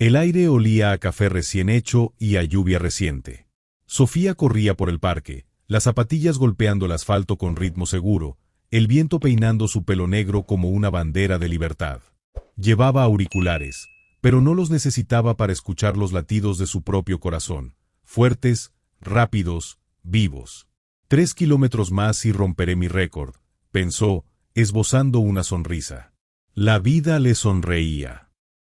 El aire olía a café recién hecho y a lluvia reciente. Sofía corría por el parque, las zapatillas golpeando el asfalto con ritmo seguro, el viento peinando su pelo negro como una bandera de libertad. Llevaba auriculares, pero no los necesitaba para escuchar los latidos de su propio corazón, fuertes, rápidos, vivos. 3 kilómetros más y romperé mi récord, pensó, esbozando una sonrisa. La vida le sonreía.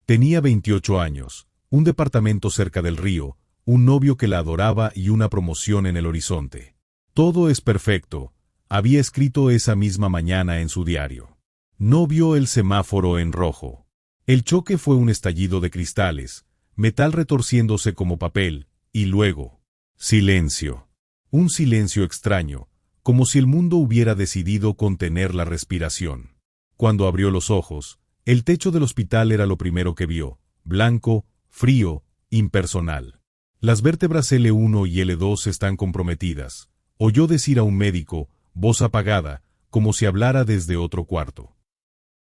Tenía 28 años, un departamento cerca del río, un novio que la adoraba y una promoción en el horizonte. Todo es perfecto, había escrito esa misma mañana en su diario. No vio el semáforo en rojo. El choque fue un estallido de cristales, metal retorciéndose como papel, y luego, silencio. Un silencio extraño, como si el mundo hubiera decidido contener la respiración. Cuando abrió los ojos, el techo del hospital era lo primero que vio, blanco, frío, impersonal. Las vértebras L1 y L2 están comprometidas, oyó decir a un médico, voz apagada, como si hablara desde otro cuarto.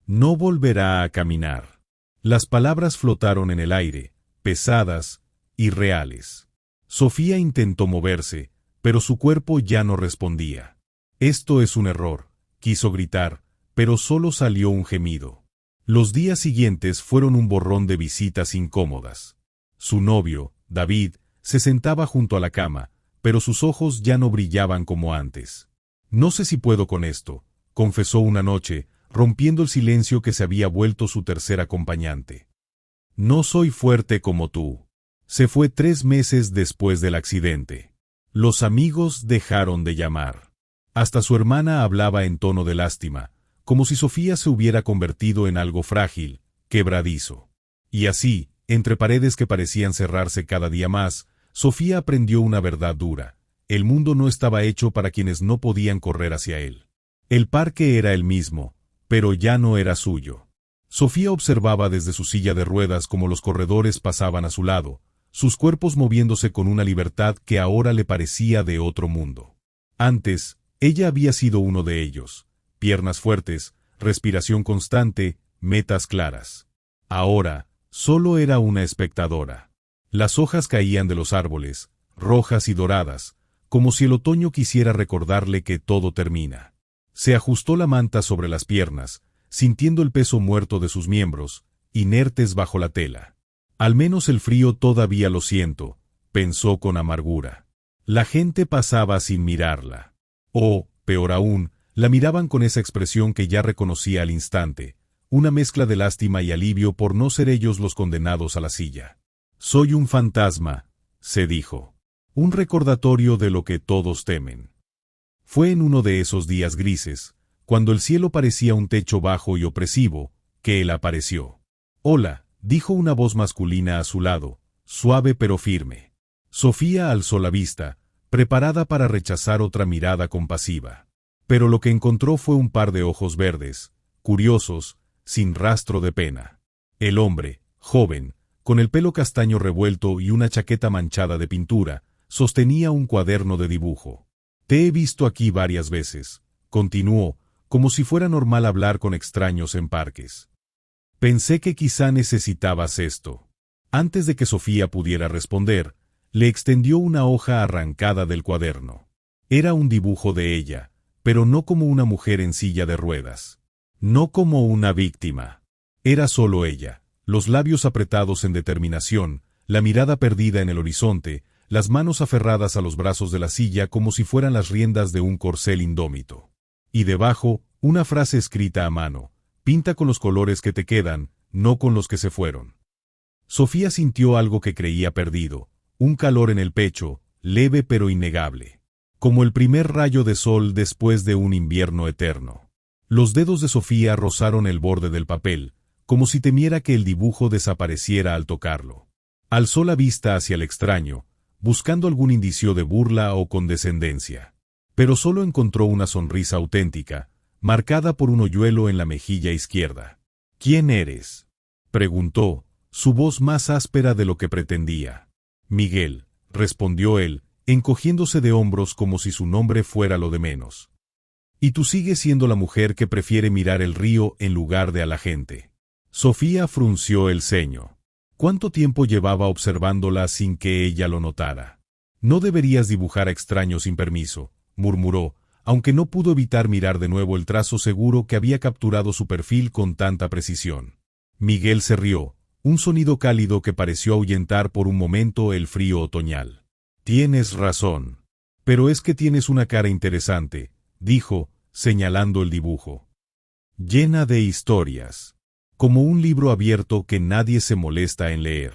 No volverá a caminar. Las palabras flotaron en el aire, pesadas, irreales. Sofía intentó moverse, pero su cuerpo ya no respondía. Esto es un error, quiso gritar, pero solo salió un gemido. Los días siguientes fueron un borrón de visitas incómodas. Su novio, David, se sentaba junto a la cama, pero sus ojos ya no brillaban como antes. No sé si puedo con esto, confesó una noche, rompiendo el silencio que se había vuelto su tercer acompañante. No soy fuerte como tú. Se fue 3 meses después del accidente. Los amigos dejaron de llamar. Hasta su hermana hablaba en tono de lástima, como si Sofía se hubiera convertido en algo frágil, quebradizo. Y así, entre paredes que parecían cerrarse cada día más, Sofía aprendió una verdad dura. El mundo no estaba hecho para quienes no podían correr hacia él. El parque era el mismo, pero ya no era suyo. Sofía observaba desde su silla de ruedas cómo los corredores pasaban a su lado, sus cuerpos moviéndose con una libertad que ahora le parecía de otro mundo. Antes, ella había sido uno de ellos, piernas fuertes, respiración constante, metas claras. Ahora, solo era una espectadora. Las hojas caían de los árboles, rojas y doradas, como si el otoño quisiera recordarle que todo termina. Se ajustó la manta sobre las piernas, sintiendo el peso muerto de sus miembros, inertes bajo la tela. Al menos el frío todavía lo siento, pensó con amargura. La gente pasaba sin mirarla. O, peor aún, la miraban con esa expresión que ya reconocía al instante, una mezcla de lástima y alivio por no ser ellos los condenados a la silla. Soy un fantasma, se dijo. Un recordatorio de lo que todos temen. Fue en uno de esos días grises, cuando el cielo parecía un techo bajo y opresivo, que él apareció. Hola, dijo una voz masculina a su lado, suave pero firme. Sofía alzó la vista, preparada para rechazar otra mirada compasiva. Pero lo que encontró fue un par de ojos verdes, curiosos, sin rastro de pena. El hombre, joven, con el pelo castaño revuelto y una chaqueta manchada de pintura, sostenía un cuaderno de dibujo. Te he visto aquí varias veces, continuó, como si fuera normal hablar con extraños en parques. Pensé que quizá necesitabas esto. Antes de que Sofía pudiera responder, le extendió una hoja arrancada del cuaderno. Era un dibujo de ella, pero no como una mujer en silla de ruedas. No como una víctima. Era solo ella, los labios apretados en determinación, la mirada perdida en el horizonte, las manos aferradas a los brazos de la silla como si fueran las riendas de un corcel indómito. Y debajo, una frase escrita a mano: pinta con los colores que te quedan, no con los que se fueron. Sofía sintió algo que creía perdido, un calor en el pecho, leve pero innegable. Como el primer rayo de sol después de un invierno eterno. Los dedos de Sofía rozaron el borde del papel, como si temiera que el dibujo desapareciera al tocarlo. Alzó la vista hacia el extraño, buscando algún indicio de burla o condescendencia. Pero solo encontró una sonrisa auténtica, marcada por un hoyuelo en la mejilla izquierda. ¿Quién eres?, preguntó, su voz más áspera de lo que pretendía. Miguel, respondió él, encogiéndose de hombros como si su nombre fuera lo de menos. Y tú sigues siendo la mujer que prefiere mirar el río en lugar de a la gente. Sofía frunció el ceño. ¿Cuánto tiempo llevaba observándola sin que ella lo notara? No deberías dibujar a extraños sin permiso, murmuró, aunque no pudo evitar mirar de nuevo el trazo seguro que había capturado su perfil con tanta precisión. Miguel se rió, un sonido cálido que pareció ahuyentar por un momento el frío otoñal. Tienes razón. Pero es que tienes una cara interesante, dijo, señalando el dibujo. Llena de historias. Como un libro abierto que nadie se molesta en leer.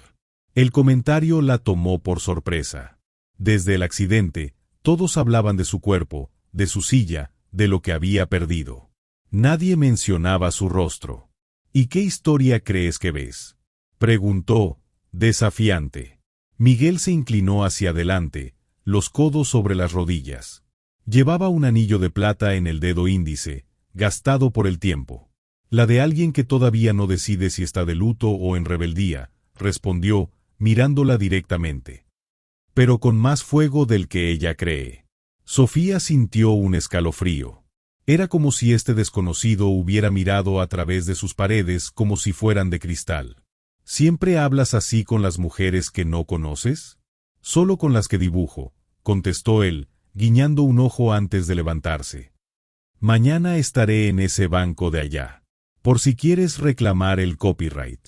El comentario la tomó por sorpresa. Desde el accidente, todos hablaban de su cuerpo, de su silla, de lo que había perdido. Nadie mencionaba su rostro. ¿Y qué historia crees que ves?, preguntó, desafiante. Miguel se inclinó hacia adelante, los codos sobre las rodillas. Llevaba un anillo de plata en el dedo índice, gastado por el tiempo. La de alguien que todavía no decide si está de luto o en rebeldía, respondió, mirándola directamente. Pero con más fuego del que ella cree. Sofía sintió un escalofrío. Era como si este desconocido hubiera mirado a través de sus paredes como si fueran de cristal. ¿Siempre hablas así con las mujeres que no conoces? Solo con las que dibujo, contestó él, guiñando un ojo antes de levantarse. Mañana estaré en ese banco de allá. Por si quieres reclamar el copyright.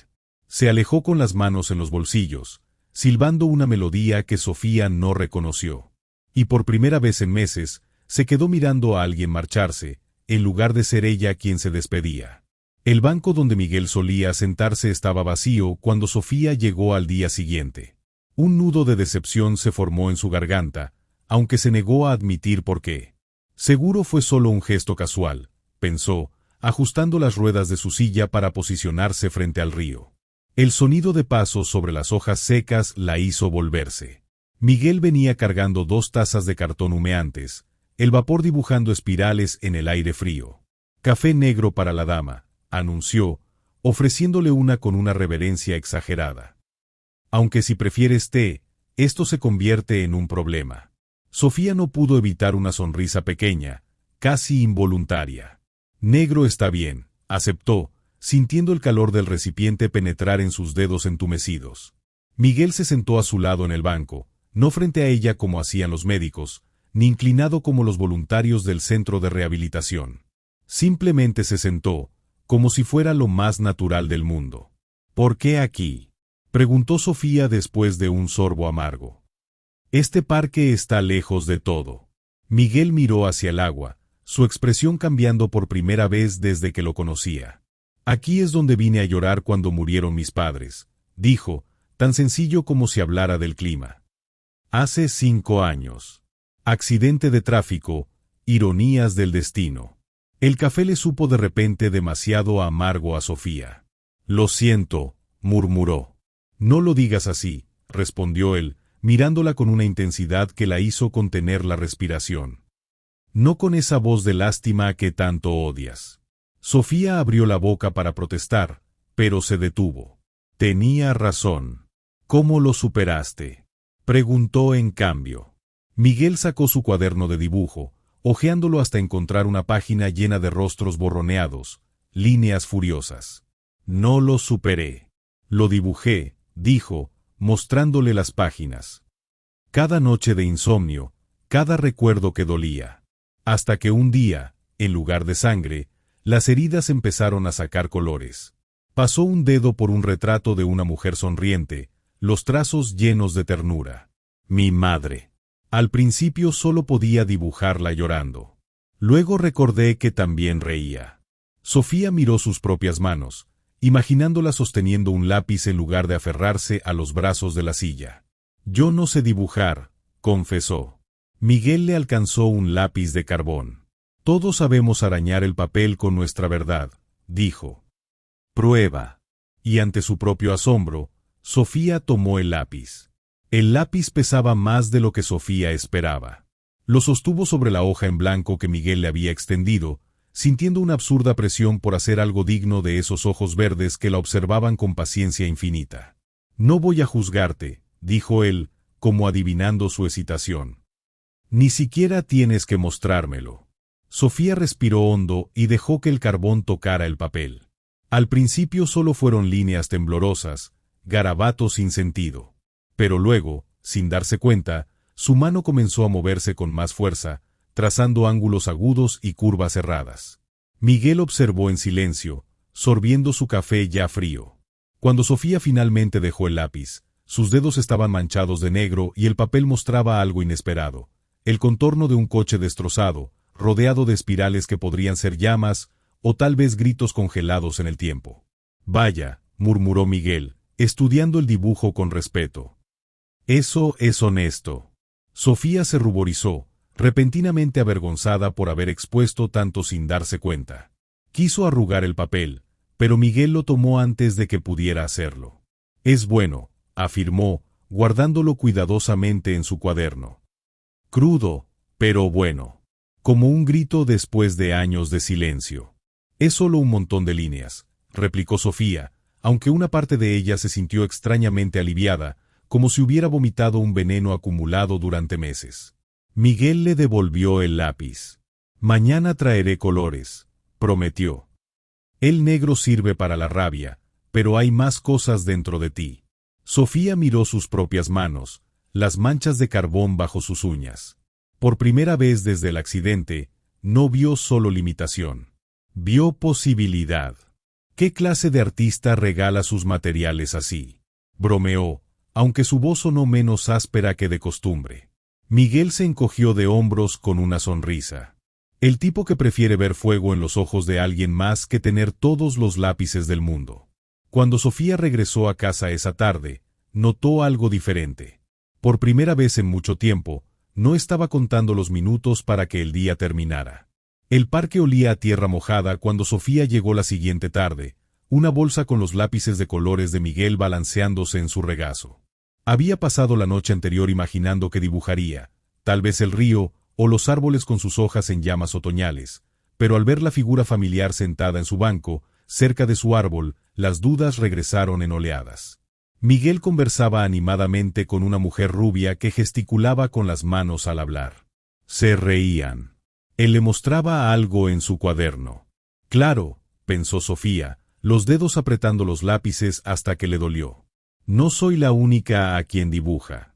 Se alejó con las manos en los bolsillos, silbando una melodía que Sofía no reconoció. Y por primera vez en meses, se quedó mirando a alguien marcharse, en lugar de ser ella quien se despedía. El banco donde Miguel solía sentarse estaba vacío cuando Sofía llegó al día siguiente. Un nudo de decepción se formó en su garganta, aunque se negó a admitir por qué. Seguro fue solo un gesto casual, pensó, ajustando las ruedas de su silla para posicionarse frente al río. El sonido de pasos sobre las hojas secas la hizo volverse. Miguel venía cargando 2 tazas de cartón humeantes, el vapor dibujando espirales en el aire frío. Café negro para la dama, anunció, ofreciéndole una con una reverencia exagerada. Aunque si prefieres té, esto se convierte en un problema. Sofía no pudo evitar una sonrisa pequeña, casi involuntaria. Negro está bien, aceptó, sintiendo el calor del recipiente penetrar en sus dedos entumecidos. Miguel se sentó a su lado en el banco, no frente a ella como hacían los médicos, ni inclinado como los voluntarios del centro de rehabilitación. Simplemente se sentó, como si fuera lo más natural del mundo. ¿Por qué aquí?, preguntó Sofía después de un sorbo amargo. Este parque está lejos de todo. Miguel miró hacia el agua, su expresión cambiando por primera vez desde que lo conocía. Aquí es donde vine a llorar cuando murieron mis padres, dijo, tan sencillo como si hablara del clima. Hace 5 años. Accidente de tráfico, ironías del destino. El café le supo de repente demasiado amargo a Sofía. Lo siento, murmuró. No lo digas así, respondió él, mirándola con una intensidad que la hizo contener la respiración. No con esa voz de lástima que tanto odias. Sofía abrió la boca para protestar, pero se detuvo. Tenía razón. ¿Cómo lo superaste?, preguntó en cambio. Miguel sacó su cuaderno de dibujo, hojeándolo hasta encontrar una página llena de rostros borroneados, líneas furiosas. No lo superé. Lo dibujé, dijo, mostrándole las páginas. Cada noche de insomnio, cada recuerdo que dolía. Hasta que un día, en lugar de sangre, las heridas empezaron a sacar colores. Pasó un dedo por un retrato de una mujer sonriente, los trazos llenos de ternura. Mi madre. Al principio solo podía dibujarla llorando. Luego recordé que también reía. Sofía miró sus propias manos, imaginándola sosteniendo un lápiz en lugar de aferrarse a los brazos de la silla. Yo no sé dibujar, confesó. Miguel le alcanzó un lápiz de carbón. Todos sabemos arañar el papel con nuestra verdad, dijo. Prueba. Y ante su propio asombro, Sofía tomó el lápiz. El lápiz pesaba más de lo que Sofía esperaba. Lo sostuvo sobre la hoja en blanco que Miguel le había extendido, sintiendo una absurda presión por hacer algo digno de esos ojos verdes que la observaban con paciencia infinita. No voy a juzgarte, dijo él, como adivinando su hesitación. Ni siquiera tienes que mostrármelo. Sofía respiró hondo y dejó que el carbón tocara el papel. Al principio solo fueron líneas temblorosas, garabato sin sentido. Pero luego, sin darse cuenta, su mano comenzó a moverse con más fuerza, trazando ángulos agudos y curvas cerradas. Miguel observó en silencio, sorbiendo su café ya frío. Cuando Sofía finalmente dejó el lápiz, sus dedos estaban manchados de negro y el papel mostraba algo inesperado: el contorno de un coche destrozado, rodeado de espirales que podrían ser llamas, o tal vez gritos congelados en el tiempo. «Vaya», murmuró Miguel, estudiando el dibujo con respeto. «Eso es honesto». Sofía se ruborizó, repentinamente avergonzada por haber expuesto tanto sin darse cuenta. Quiso arrugar el papel, pero Miguel lo tomó antes de que pudiera hacerlo. «Es bueno», afirmó, guardándolo cuidadosamente en su cuaderno. «Crudo, pero bueno». Como un grito después de años de silencio. «Es solo un montón de líneas», replicó Sofía, aunque una parte de ella se sintió extrañamente aliviada, como si hubiera vomitado un veneno acumulado durante meses. Miguel le devolvió el lápiz. «Mañana traeré colores», prometió. «El negro sirve para la rabia, pero hay más cosas dentro de ti». Sofía miró sus propias manos, las manchas de carbón bajo sus uñas. Por primera vez desde el accidente, no vio solo limitación. Vio posibilidad. ¿Qué clase de artista regala sus materiales así?, bromeó, aunque su voz sonó menos áspera que de costumbre. Miguel se encogió de hombros con una sonrisa. El tipo que prefiere ver fuego en los ojos de alguien más que tener todos los lápices del mundo. Cuando Sofía regresó a casa esa tarde, notó algo diferente. Por primera vez en mucho tiempo, no estaba contando los minutos para que el día terminara. El parque olía a tierra mojada cuando Sofía llegó la siguiente tarde, una bolsa con los lápices de colores de Miguel balanceándose en su regazo. Había pasado la noche anterior imaginando que dibujaría, tal vez el río o los árboles con sus hojas en llamas otoñales, pero al ver la figura familiar sentada en su banco, cerca de su árbol, las dudas regresaron en oleadas. Miguel conversaba animadamente con una mujer rubia que gesticulaba con las manos al hablar. Se reían. Él le mostraba algo en su cuaderno. «Claro», pensó Sofía, los dedos apretando los lápices hasta que le dolió. «No soy la única a quien dibuja».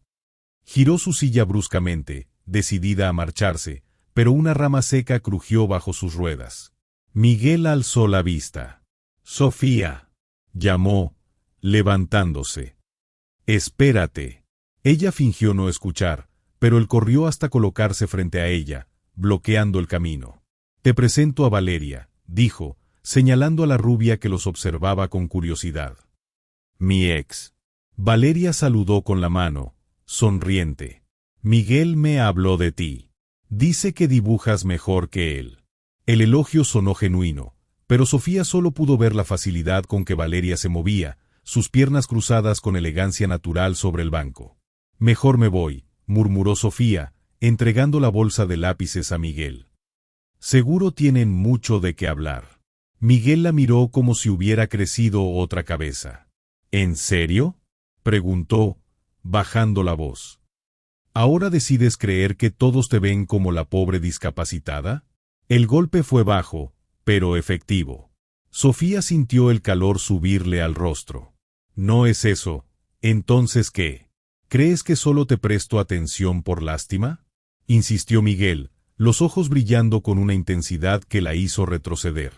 Giró su silla bruscamente, decidida a marcharse, pero una rama seca crujió bajo sus ruedas. Miguel alzó la vista. «Sofía», llamó, levantándose. «Espérate». Ella fingió no escuchar, pero él corrió hasta colocarse frente a ella, bloqueando el camino. «Te presento a Valeria», dijo, señalando a la rubia que los observaba con curiosidad. «Mi ex». Valeria saludó con la mano, sonriente. «Miguel me habló de ti. Dice que dibujas mejor que él». El elogio sonó genuino, pero Sofía solo pudo ver la facilidad con que Valeria se movía, sus piernas cruzadas con elegancia natural sobre el banco. «Mejor me voy», murmuró Sofía, entregando la bolsa de lápices a Miguel. «Seguro tienen mucho de qué hablar». Miguel la miró como si hubiera crecido otra cabeza. «¿En serio?», preguntó, bajando la voz. «¿Ahora decides creer que todos te ven como la pobre discapacitada?». El golpe fue bajo, pero efectivo. Sofía sintió el calor subirle al rostro. «No es eso. ¿Entonces qué? ¿Crees que solo te presto atención por lástima?», insistió Miguel, los ojos brillando con una intensidad que la hizo retroceder.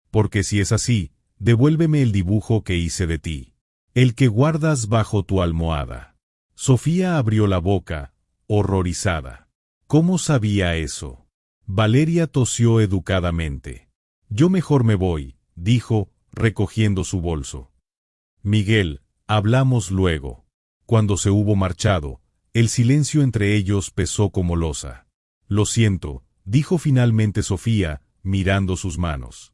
«Porque si es así, devuélveme el dibujo que hice de ti. El que guardas bajo tu almohada». Sofía abrió la boca, horrorizada. ¿Cómo sabía eso? Valeria tosió educadamente. «Yo mejor me voy», dijo, recogiendo su bolso. «Miguel, hablamos luego». Cuando se hubo marchado, el silencio entre ellos pesó como losa. «Lo siento», dijo finalmente Sofía, mirando sus manos.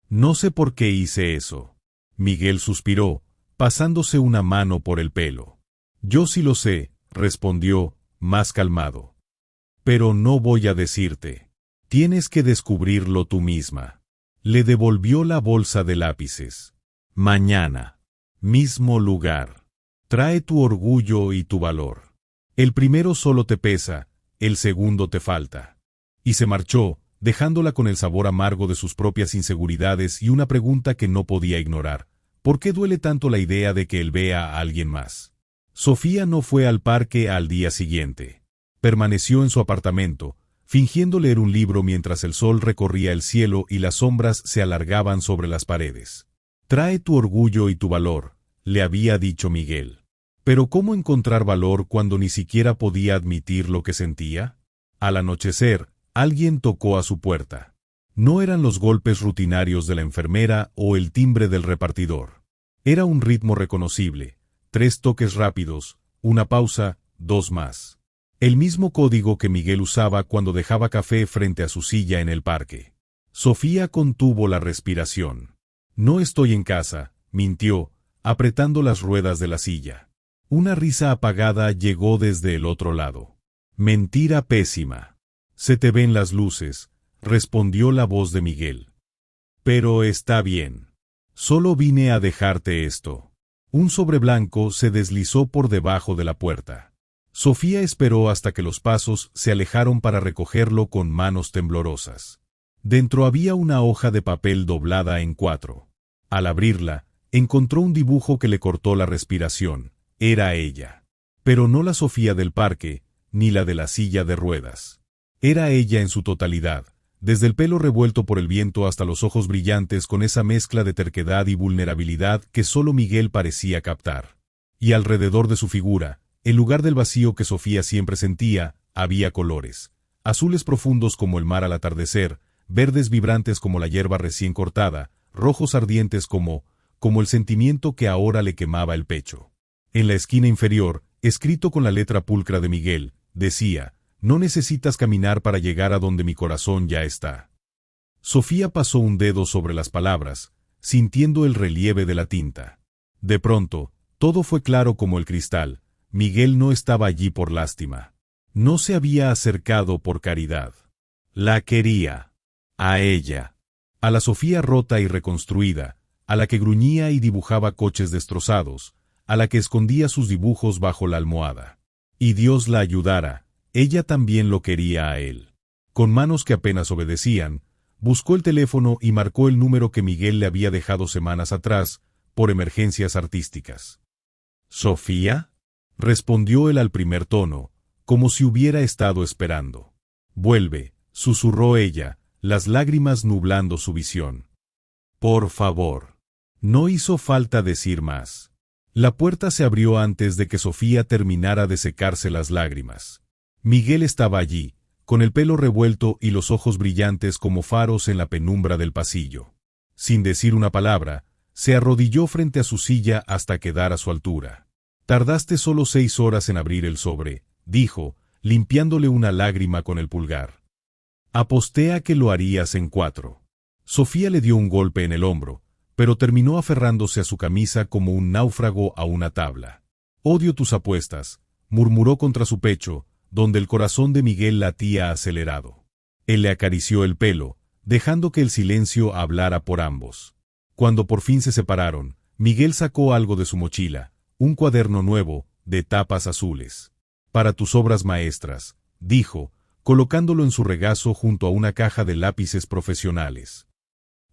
«No sé por qué hice eso». Miguel suspiró, pasándose una mano por el pelo. «Yo sí lo sé», respondió, más calmado. «Pero no voy a decirte. Tienes que descubrirlo tú misma». Le devolvió la bolsa de lápices. «Mañana. Mismo lugar. Trae tu orgullo y tu valor. El primero solo te pesa, el segundo te falta». Y se marchó, dejándola con el sabor amargo de sus propias inseguridades y una pregunta que no podía ignorar. ¿Por qué duele tanto la idea de que él vea a alguien más? Sofía no fue al parque al día siguiente. Permaneció en su apartamento, fingiendo leer un libro mientras el sol recorría el cielo y las sombras se alargaban sobre las paredes. «Trae tu orgullo y tu valor», le había dicho Miguel. Pero ¿cómo encontrar valor cuando ni siquiera podía admitir lo que sentía? Al anochecer, alguien tocó a su puerta. No eran los golpes rutinarios de la enfermera o el timbre del repartidor. Era un ritmo reconocible, 3 toques rápidos, una pausa, 2 más. El mismo código que Miguel usaba cuando dejaba café frente a su silla en el parque. Sofía contuvo la respiración. «No estoy en casa», mintió, apretando las ruedas de la silla. Una risa apagada llegó desde el otro lado. «Mentira pésima. Se te ven las luces», respondió la voz de Miguel. «Pero está bien. Solo vine a dejarte esto». Un sobre blanco se deslizó por debajo de la puerta. Sofía esperó hasta que los pasos se alejaron para recogerlo con manos temblorosas. Dentro había una hoja de papel doblada en 4. Al abrirla, encontró un dibujo que le cortó la respiración. Era ella. Pero no la Sofía del parque, ni la de la silla de ruedas. Era ella en su totalidad, desde el pelo revuelto por el viento hasta los ojos brillantes con esa mezcla de terquedad y vulnerabilidad que solo Miguel parecía captar. Y alrededor de su figura, en lugar del vacío que Sofía siempre sentía, había colores. Azules profundos como el mar al atardecer, verdes vibrantes como la hierba recién cortada, rojos ardientes como el sentimiento que ahora le quemaba el pecho. En la esquina inferior, escrito con la letra pulcra de Miguel, decía: «No necesitas caminar para llegar a donde mi corazón ya está». Sofía pasó un dedo sobre las palabras, sintiendo el relieve de la tinta. De pronto, todo fue claro como el cristal. Miguel no estaba allí por lástima. No se había acercado por caridad. La quería. A ella. A la Sofía rota y reconstruida, a la que gruñía y dibujaba coches destrozados, a la que escondía sus dibujos bajo la almohada. Y Dios la ayudara, ella también lo quería a él. Con manos que apenas obedecían, buscó el teléfono y marcó el número que Miguel le había dejado semanas atrás, por emergencias artísticas. «¿Sofía?», respondió él al primer tono, como si hubiera estado esperando. «Vuelve», susurró ella, las lágrimas nublando su visión. «Por favor». No hizo falta decir más. La puerta se abrió antes de que Sofía terminara de secarse las lágrimas. Miguel estaba allí, con el pelo revuelto y los ojos brillantes como faros en la penumbra del pasillo. Sin decir una palabra, se arrodilló frente a su silla hasta quedar a su altura. «Tardaste solo 6 horas en abrir el sobre», dijo, limpiándole una lágrima con el pulgar. «Aposté a que lo harías en 4». Sofía le dio un golpe en el hombro, pero terminó aferrándose a su camisa como un náufrago a una tabla. «Odio tus apuestas», murmuró contra su pecho, donde el corazón de Miguel latía acelerado. Él le acarició el pelo, dejando que el silencio hablara por ambos. Cuando por fin se separaron, Miguel sacó algo de su mochila, un cuaderno nuevo, de tapas azules. «Para tus obras maestras», dijo, colocándolo en su regazo junto a una caja de lápices profesionales.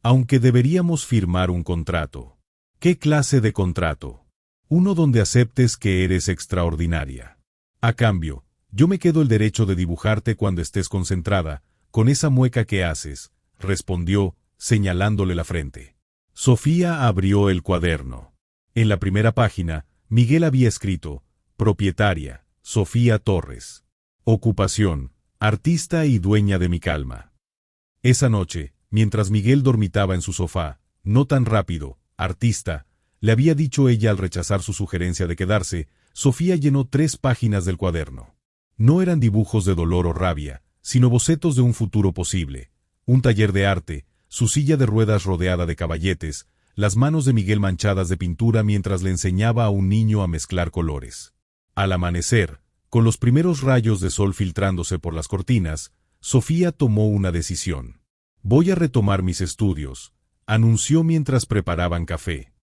«Aunque deberíamos firmar un contrato». «¿Qué clase de contrato?» «Uno donde aceptes que eres extraordinaria. A cambio, yo me quedo el derecho de dibujarte cuando estés concentrada, con esa mueca que haces», respondió, señalándole la frente. Sofía abrió el cuaderno. En la primera página, Miguel había escrito: «Propietaria, Sofía Torres. Ocupación, artista y dueña de mi calma». Esa noche, mientras Miguel dormitaba en su sofá: «No tan rápido, artista», le había dicho ella al rechazar su sugerencia de quedarse. Sofía llenó 3 páginas del cuaderno. No eran dibujos de dolor o rabia, sino bocetos de un futuro posible, un taller de arte, su silla de ruedas rodeada de caballetes, las manos de Miguel manchadas de pintura mientras le enseñaba a un niño a mezclar colores. Al amanecer, con los primeros rayos de sol filtrándose por las cortinas, Sofía tomó una decisión. «Voy a retomar mis estudios», anunció mientras preparaban café.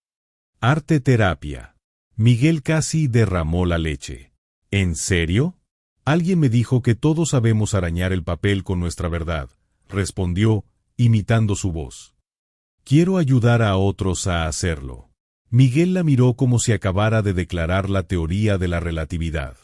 «Arte terapia». Miguel casi derramó la leche. «¿En serio?». «Alguien me dijo que todos sabemos arañar el papel con nuestra verdad», respondió, imitando su voz. «Quiero ayudar a otros a hacerlo». Miguel la miró como si acabara de declarar la teoría de la relatividad.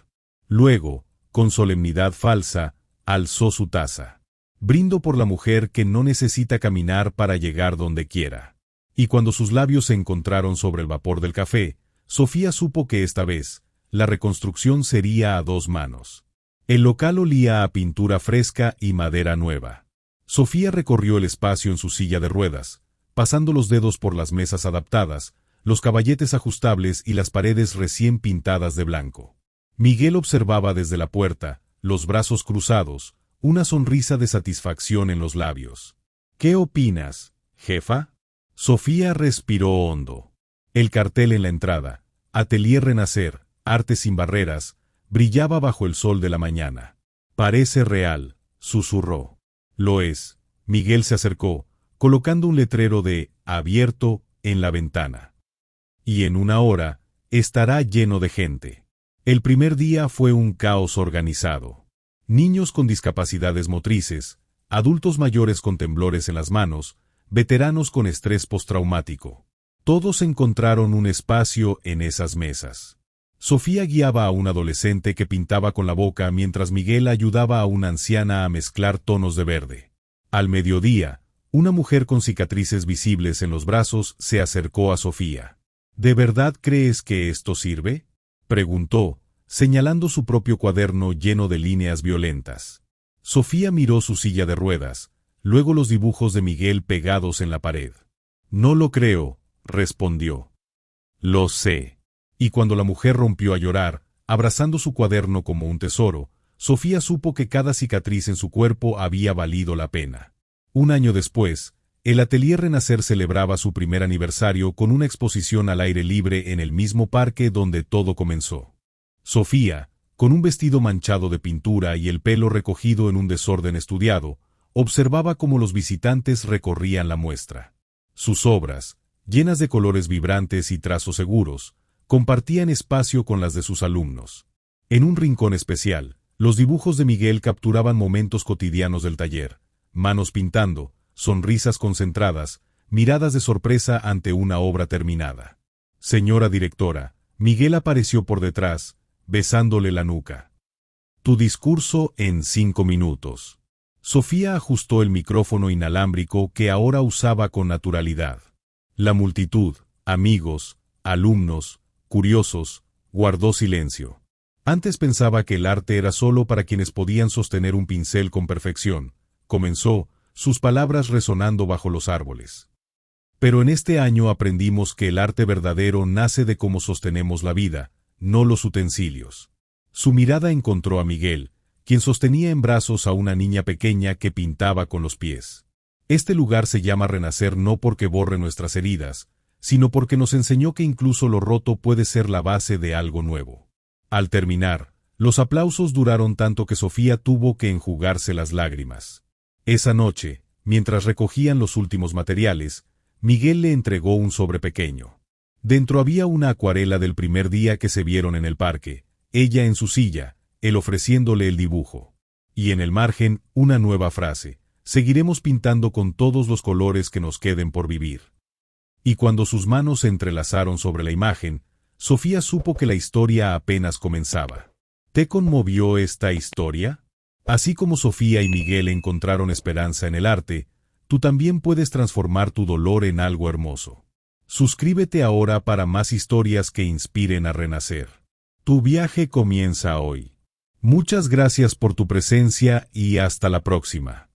Luego, con solemnidad falsa, alzó su taza. Brindo por la mujer que no necesita caminar para llegar donde quiera. Y cuando sus labios se encontraron sobre el vapor del café, Sofía supo que esta vez, la reconstrucción sería a dos manos. El local olía a pintura fresca y madera nueva. Sofía recorrió el espacio en su silla de ruedas, pasando los dedos por las mesas adaptadas, los caballetes ajustables y las paredes recién pintadas de blanco. Miguel observaba desde la puerta, los brazos cruzados, una sonrisa de satisfacción en los labios. ¿Qué opinas, jefa? Sofía respiró hondo. El cartel en la entrada, Atelier Renacer, Arte sin barreras, brillaba bajo el sol de la mañana. Parece real, susurró. Lo es. Miguel se acercó, colocando un letrero de «Abierto» en la ventana. Y en una hora, estará lleno de gente. El primer día fue un caos organizado. Niños con discapacidades motrices, adultos mayores con temblores en las manos, veteranos con estrés postraumático. Todos encontraron un espacio en esas mesas. Sofía guiaba a un adolescente que pintaba con la boca mientras Miguel ayudaba a una anciana a mezclar tonos de verde. Al mediodía, una mujer con cicatrices visibles en los brazos se acercó a Sofía. ¿De verdad crees que esto sirve?, preguntó, señalando su propio cuaderno lleno de líneas violentas. Sofía miró su silla de ruedas, luego los dibujos de Miguel pegados en la pared. No lo creo, respondió. Lo sé. Y cuando la mujer rompió a llorar, abrazando su cuaderno como un tesoro, Sofía supo que cada cicatriz en su cuerpo había valido la pena. Un año después, el Atelier Renacer celebraba su primer aniversario con una exposición al aire libre en el mismo parque donde todo comenzó. Sofía, con un vestido manchado de pintura y el pelo recogido en un desorden estudiado, observaba cómo los visitantes recorrían la muestra. Sus obras, llenas de colores vibrantes y trazos seguros, compartían espacio con las de sus alumnos. En un rincón especial, los dibujos de Miguel capturaban momentos cotidianos del taller, manos pintando, sonrisas concentradas, miradas de sorpresa ante una obra terminada. Señora directora, Miguel apareció por detrás, besándole la nuca. Tu discurso en 5 minutos. Sofía ajustó el micrófono inalámbrico que ahora usaba con naturalidad. La multitud, amigos, alumnos, curiosos, guardó silencio. Antes pensaba que el arte era solo para quienes podían sostener un pincel con perfección, comenzó, sus palabras resonando bajo los árboles. Pero en este año aprendimos que el arte verdadero nace de cómo sostenemos la vida, no los utensilios. Su mirada encontró a Miguel, quien sostenía en brazos a una niña pequeña que pintaba con los pies. Este lugar se llama Renacer no porque borre nuestras heridas, sino porque nos enseñó que incluso lo roto puede ser la base de algo nuevo. Al terminar, los aplausos duraron tanto que Sofía tuvo que enjugarse las lágrimas. Esa noche, mientras recogían los últimos materiales, Miguel le entregó un sobre pequeño. Dentro había una acuarela del primer día que se vieron en el parque, ella en su silla, él ofreciéndole el dibujo. Y en el margen, una nueva frase: seguiremos pintando con todos los colores que nos queden por vivir. Y cuando sus manos se entrelazaron sobre la imagen, Sofía supo que la historia apenas comenzaba. ¿Te conmovió esta historia? Así como Sofía y Miguel encontraron esperanza en el arte, tú también puedes transformar tu dolor en algo hermoso. Suscríbete ahora para más historias que inspiren a renacer. Tu viaje comienza hoy. Muchas gracias por tu presencia y hasta la próxima.